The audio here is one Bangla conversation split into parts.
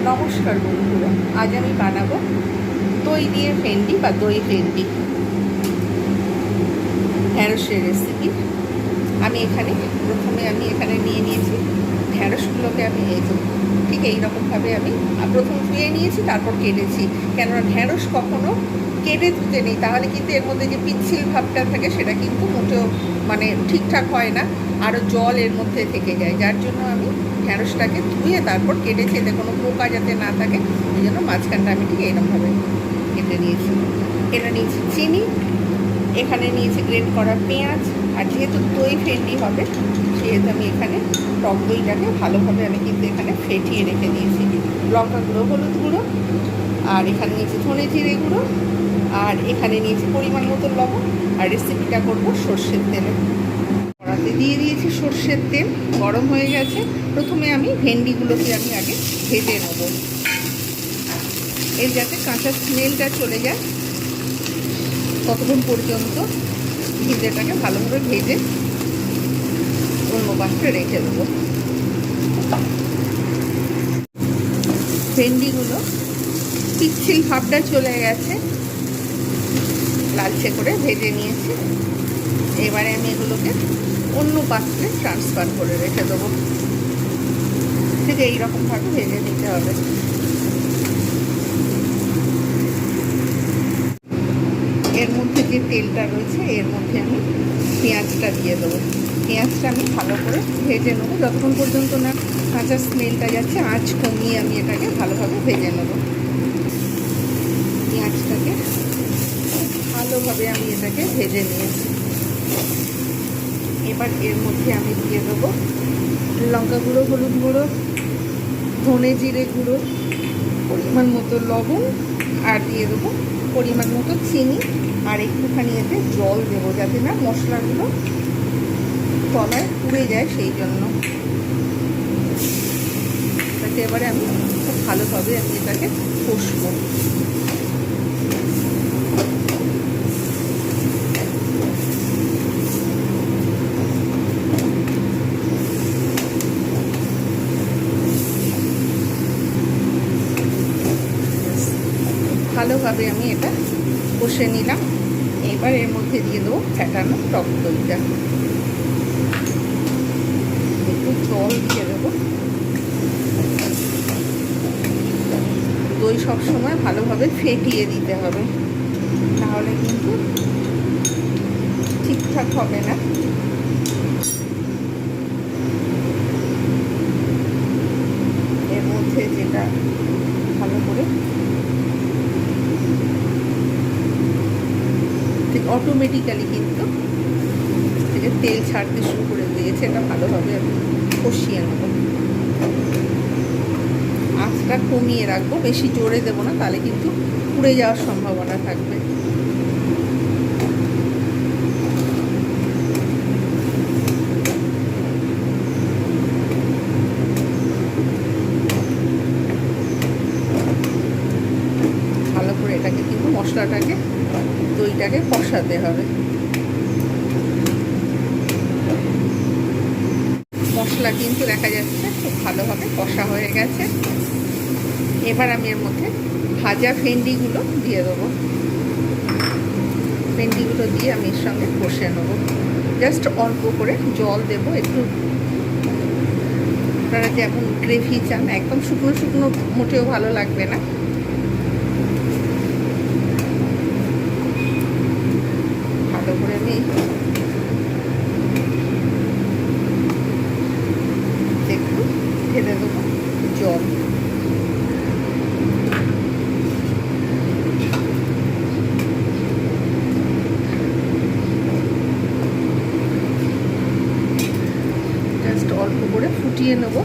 নমস্কার বন্ধুরা, আজ আমি বানাবো দই দিয়ে ভেন্ডি বা দই ভেন্ডি ঢ্যাঁড়সের রেসিপি। আমি এখানে নিয়ে নিয়েছি ঢ্যাঁড়সগুলোকে। আমি ঠিক এইরকমভাবে আমি প্রথম ধুয়ে নিয়েছি, তারপর কেটেছি। কেননা ঢ্যাঁড়স কখনো কেটে ধুতে নেই, তাহলে কিন্তু এর মধ্যে যে পিচ্ছিল ভাবটা থাকে সেটা কিন্তু মোটেও ঠিকঠাক হয় না, আরও জল এর মধ্যে থেকে যায়। যার জন্য আমি ঢ্যাঁড়সটাকে ধুয়ে তারপর কেটেছি, এতে কোনো পোকা যাতে না থাকে। ওই জন্য মাঝখানটা আমি ঠিক এইরকমভাবে কেটে নিয়েছি। এটা নিয়েছি চিনি, এখানে নিয়েছি গ্রেট করা পেঁয়াজ, আর যেহেতু দই ভেন্ডি হবে সেহেতু আমি এখানে টক দইটাকে ভালোভাবে আমি কিন্তু এখানে ফেটিয়ে রেখে দিয়েছি। লঙ্কা গুঁড়ো, হলুদ গুঁড়ো, আর এখানে নিয়েছি ধনে জিরে গুঁড়ো, আর এখানে নিয়েছি পরিমাণ মতো লবণ। আর রেসিপিটা করবো সর্ষের তেলে। কড়াতে দিয়ে দিয়েছি সর্ষের তেল, গরম হয়ে গেছে। প্রথমে আমি ভেন্ডিগুলোকে আমি আগে ভেজে নেব, এর যাতে কাঁচা স্মেলটা চলে যায় ততক্ষণ পর্যন্ত ভেজেটাকে ভালোভাবে ভেজে অন্য পাত্রে রেখে দেবো। ভেন্ডিগুলো পিচ্ছিল ভাবটা চলে গেছে, লালচে করে ভেজে নিয়েছি। এবারে আমি এগুলোকে অন্য পাত্রে ট্রান্সফার করে রেখে দেবো। ঠিক এইরকমভাবে ভেজে নিতে হবে। এর মধ্যে যে তেলটা রয়েছে এর মধ্যে আমি পেঁয়াজটা দিয়ে দেবো। পেঁয়াজটা আমি ভালো করে ভেজে নেবো যতক্ষণ পর্যন্ত না কাঁচা স্মেলটা যাচ্ছে। আঁচ কমিয়ে আমি এটাকে ভালোভাবে ভেজে নেব। পেঁয়াজটাকে ভালোভাবে আমি এটাকে ভেজে নিয়েছি। এবার এর মধ্যে আমি দিয়ে দেবো লঙ্কা গুঁড়ো, হলুদ গুঁড়ো, ধনে জিরে গুঁড়ো, পরিমাণ মতো লবণ, আর দিয়ে দেবো পরিমাণ মতো চিনি, আর একটুখানি এতে জল দেবো যাতে না মশলাগুলো তলায় পুড়ে যায়, সেই জন্য। তাতে এবারে আমি খুব ভালোভাবে আমি এটাকে কষবো। ভালোভাবে আমি এটা কষে নিলাম। এবার এর মধ্যে দিয়ে দেবো ফ্যাটানো টক দইটা, একটু জল দিয়ে দেবো। দই সবসময় ভালোভাবে ফেটিয়ে দিতে হবে, তাহলে কিন্তু ঠিকঠাক হবে না। এর মধ্যে যেটা ভালো করে অটোমেটিক্যালি কিন্তু থেকে তেল ছাড়তে শুরু করে দিয়েছে। এটা ভালোভাবে আমি কষিয়ে নেব। আঁচটা কমিয়ে রাখবো, বেশি জোরে দেবো না, তাহলে কিন্তু পুড়ে যাওয়ার সম্ভাবনা থাকবে। ভালো করে এটাকে কিন্তু মশলাটাকে দইটাকে কষাতে হবে। মশলা কিন্তু দেখা যাচ্ছে খুব ভালোভাবে কষা হয়ে গেছে। এবার আমি এর মধ্যে ভাজা ভেন্ডিগুলো দিয়ে দেবো। ভেন্ডিগুলো দিয়ে আমি এর সঙ্গে কষে নেব। জাস্ট অল্প করে জল দেবো, একটু আপনারা যেমন গ্রেভি চান, একদম শুকনো শুকনো মোটেও ভালো লাগবে না। ভালো করে আমি একটু ঢেলে দেবো জল। জাস্ট অল্প করে ফুটিয়ে নেবো,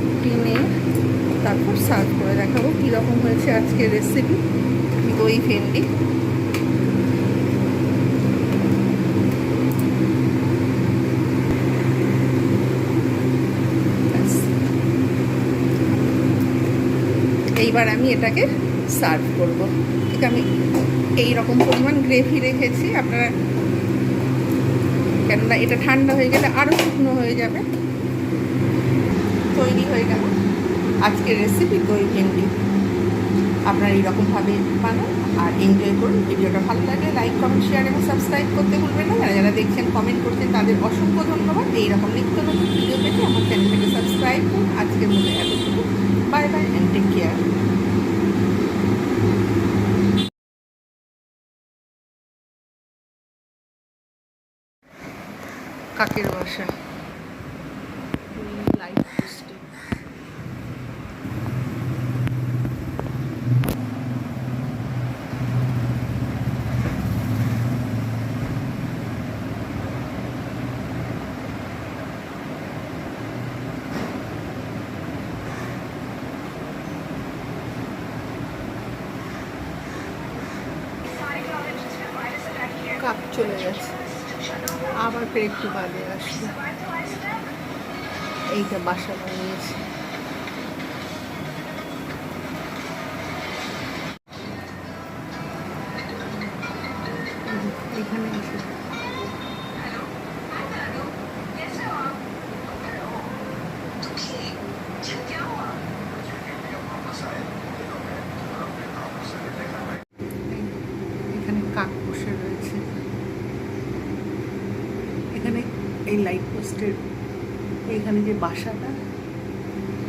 ফুটিয়ে নিয়ে তারপর সার্ভ করে দেখাবো কীরকম হয়েছে আজকের রেসিপি দই ভেন্ডি। এইবার আমি এটাকে সার্ভ করব। ঠিক আমি এই রকম পরিমাণ গ্রেভি রেখেছি, আপনারা কেননা এটা ঠান্ডা হয়ে গেলে আরও শুকনো হয়ে যাবে। তৈরি হয়ে গেল আজকের রেসিপি দই ভেন্ডি। আপনারা এইরকমভাবে বানান আর এনজয় করুন। ভিডিওটা ভালো লাগলে লাইক, কমেন্ট, শেয়ার এবং সাবস্ক্রাইব করতে ভুলবেন না। যারা যারা দেখছেন, কমেন্ট করছেন, তাদের অসংখ্য ধন্যবাদ। এইরকম নিত্য নতুন ভিডিও পেতে আমার চ্যানেলটাকে সাবস্ক্রাইব করুন। আজকের মতো এতটুকু। Bye bye and take care. কাকের বাসা, লাইট পোস্টে। কাক চলে গেছে, আবার ফের একটু বাদে আসবে। এইটা বাসা বানিয়েছে। এখানে এসে এখানে কাক বসে রয়েছে। এখানে এই লাইট পোস্টের এইখানে যে বাসাটা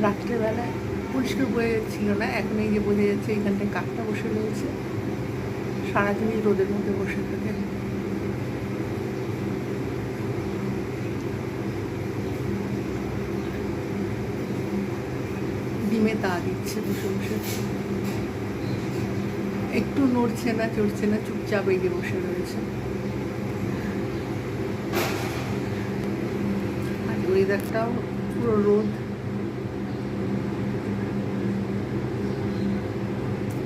রাত্রেবেলায় পরিষ্কার বোঝা ছিল না, এখন এই যে বোঝা যাচ্ছে এইখানটায় কাকটা বসে রয়েছে। সারাদিনই রোদের মধ্যে বসে থাকে। ডিমে তা দিচ্ছে বসে বসে, একটু নড়ছে না, চড়ছে না, চুপচাপ এই যে বসে রয়েছে। আর ওয়েদারটাও পুরো রোদ।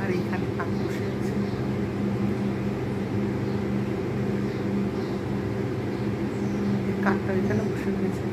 আর এইখানে কাক বসে আছে। কাকটা এখানে বসে রয়েছে।